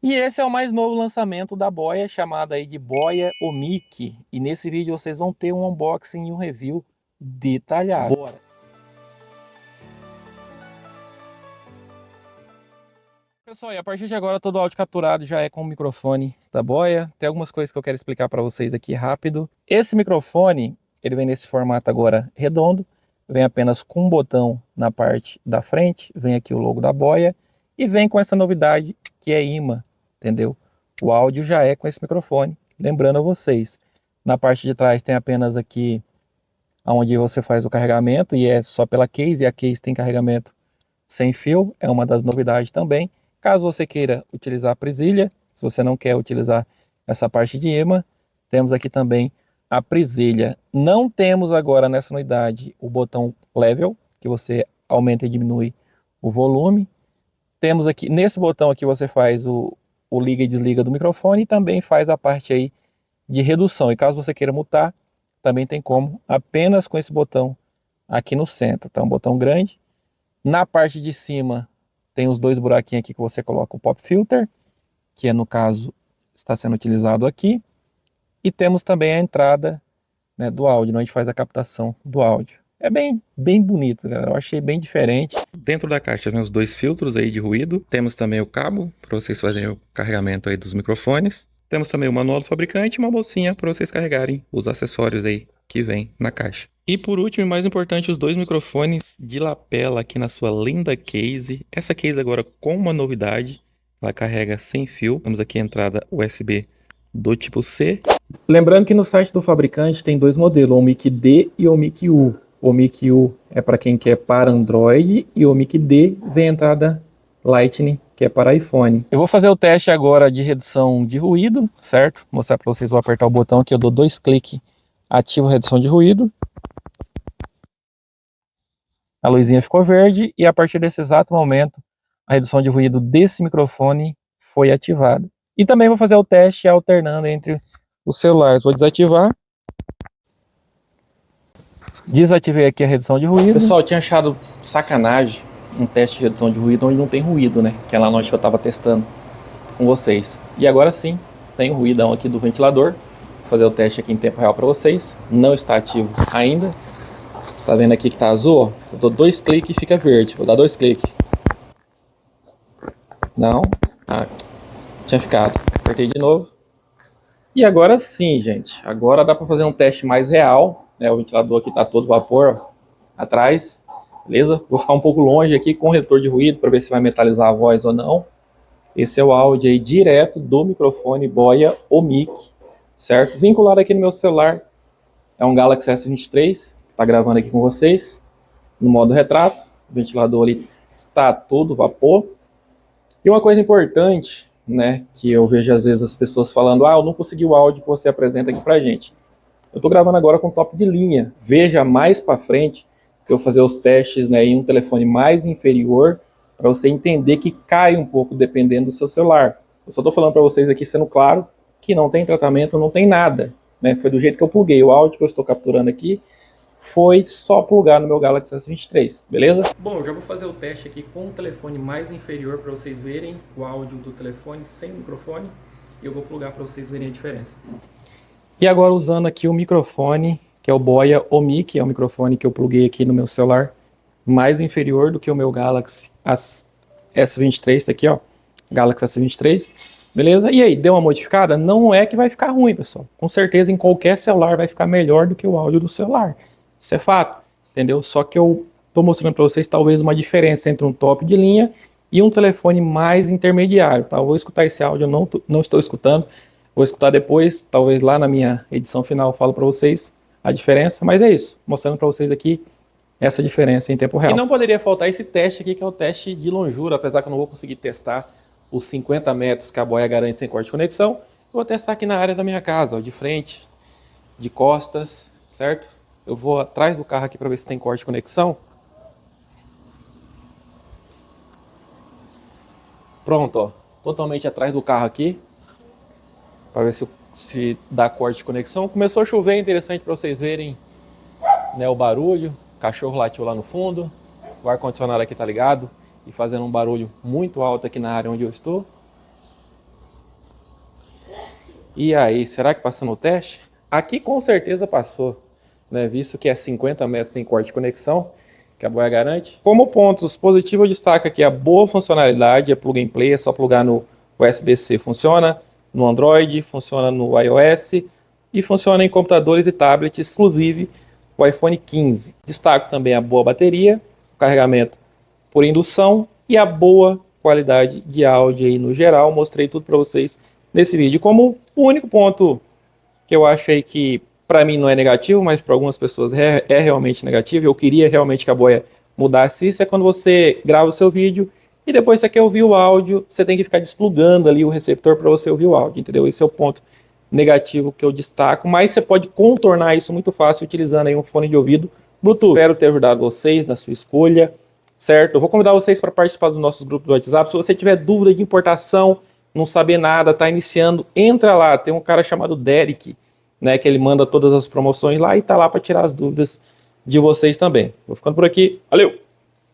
E esse é o mais novo lançamento da boia, chamada aí de boia Omic. E nesse vídeo vocês vão ter um unboxing e um review detalhado. Bora! Pessoal, e a partir de agora todo o áudio capturado já é com o microfone da boia. Tem algumas coisas que eu quero explicar para vocês aqui rápido. Esse microfone, ele vem nesse formato agora redondo, vem apenas com um botão na parte da frente, vem aqui o logo da boia e vem com essa novidade que é imã, entendeu? O áudio já é com esse microfone, lembrando a vocês. Na parte de trás tem apenas aqui onde você faz o carregamento e é só pela case, e a case tem carregamento sem fio, é uma das novidades também. Caso você queira utilizar a presilha, se você não quer utilizar essa parte de imã, temos aqui também a presilha. Não temos agora nessa unidade o botão level, que você aumenta e diminui o volume. Temos aqui, nesse botão aqui você faz o liga e desliga do microfone e também faz a parte aí de redução. E caso você queira mutar, também tem como apenas com esse botão aqui no centro. Tá um botão grande. Na parte de cima tem os dois buraquinhos aqui que você coloca o pop filter, que é no caso está sendo utilizado aqui. E temos também a entrada, né, do áudio, onde a gente faz a captação do áudio. É bem bonito, galera. Eu achei bem diferente. Dentro da caixa vem os dois filtros aí de ruído. Temos também o cabo para vocês fazerem o carregamento aí dos microfones. Temos também o manual do fabricante e uma bolsinha para vocês carregarem os acessórios aí que vem na caixa. E por último e mais importante, os dois microfones de lapela aqui na sua linda case. Essa case agora com uma novidade, ela carrega sem fio. Temos aqui a entrada USB do tipo C. Lembrando que no site do fabricante tem dois modelos, o Omic D e o Omic U. O Omic U é para quem quer para Android e o Omic D vem a entrada Lightning, que é para iPhone. Eu vou fazer o teste agora de redução de ruído, certo? Vou mostrar para vocês, vou apertar o botão aqui, eu dou dois cliques, ativo a redução de ruído. A luzinha ficou verde e a partir desse exato momento a redução de ruído desse microfone foi ativada. E também vou fazer o teste alternando entre os celulares. Vou desativar. Desativei aqui a redução de ruído. Pessoal, eu tinha achado sacanagem um teste de redução de ruído onde não tem ruído, né? Que é lá na noite que eu estava testando com vocês. E agora sim, tem o ruidão aqui do ventilador. Vou fazer o teste aqui em tempo real para vocês. Não está ativo ainda. Tá vendo aqui que tá azul? Ó? Eu dou dois cliques e fica verde. Vou dar dois cliques. Não. Ah, tinha ficado. Apertei de novo. E agora sim, gente. Agora dá para fazer um teste mais real. Né? O ventilador aqui tá todo vapor, ó, atrás. Beleza? Vou ficar um pouco longe aqui com o redutor de ruído para ver se vai metalizar a voz ou não. Esse é o áudio aí direto do microfone Boya Omic, certo? Vinculado aqui no meu celular. É um Galaxy S23. Tá gravando aqui com vocês. No modo retrato. O ventilador ali está todo vapor. E uma coisa importante, né, que eu vejo às vezes as pessoas falando, eu não consegui o áudio que você apresenta aqui pra gente. Eu tô gravando agora com top de linha. Veja mais para frente que eu vou fazer os testes, né, em um telefone mais inferior para você entender que cai um pouco dependendo do seu celular. Eu só tô falando para vocês aqui, sendo claro, que não tem tratamento, não tem nada, né? Foi do jeito que eu pluguei. O áudio que eu estou capturando aqui foi só plugar no meu Galaxy S23, beleza? Bom, eu já vou fazer o teste aqui com o telefone mais inferior para vocês verem o áudio do telefone sem microfone. E eu vou plugar para vocês verem a diferença. E agora usando aqui o microfone, que é o Boya Omic, é o microfone que eu pluguei aqui no meu celular, mais inferior do que o meu Galaxy S23, tá aqui ó, Galaxy S23, beleza? E aí, deu uma modificada? Não é que vai ficar ruim, pessoal. Com certeza em qualquer celular vai ficar melhor do que o áudio do celular. Isso é fato, entendeu? Só que eu tô mostrando para vocês talvez uma diferença entre um top de linha e um telefone mais intermediário, tá? Eu vou escutar esse áudio, eu não estou escutando. Vou escutar depois, talvez lá na minha edição final eu falo para vocês a diferença, mas é isso, mostrando para vocês aqui essa diferença em tempo real. E não poderia faltar esse teste aqui, que é o teste de longura, apesar que eu não vou conseguir testar os 50 metros que a boia garante sem corte de conexão, eu vou testar aqui na área da minha casa, ó, de frente, de costas, certo? Eu vou atrás do carro aqui para ver se tem corte de conexão. Pronto, ó, totalmente atrás do carro aqui, para ver se dá corte de conexão. Começou a chover, interessante para vocês verem, né, o barulho. O cachorro latiu lá no fundo, o ar-condicionado aqui tá ligado e fazendo um barulho muito alto aqui na área onde eu estou. E aí, será que passou no teste? Aqui com certeza passou, né? Visto que é 50 metros sem corte de conexão, que a boia garante. Como pontos positivos, eu destaco aqui a boa funcionalidade, é plug and play, é só plugar no USB-C, funciona no Android, funciona no iOS e funciona em computadores e tablets, inclusive o iPhone 15. Destaco também a boa bateria, o carregamento por indução e a boa qualidade de áudio aí no geral. Mostrei tudo para vocês nesse vídeo. Como o único ponto que eu achei que para mim não é negativo, mas para algumas pessoas é realmente negativo, eu queria realmente que a boia mudasse isso, é quando você grava o seu vídeo e depois você quer ouvir o áudio, você tem que ficar desplugando ali o receptor para você ouvir o áudio, entendeu? Esse é o ponto negativo que eu destaco, mas você pode contornar isso muito fácil utilizando aí um fone de ouvido Bluetooth. Espero ter ajudado vocês na sua escolha, certo? Eu vou convidar vocês para participar dos nossos grupos do WhatsApp. Se você tiver dúvida de importação, não saber nada, tá iniciando, entra lá. Tem um cara chamado Derek, né, que ele manda todas as promoções lá e tá lá para tirar as dúvidas de vocês também. Vou ficando por aqui. Valeu!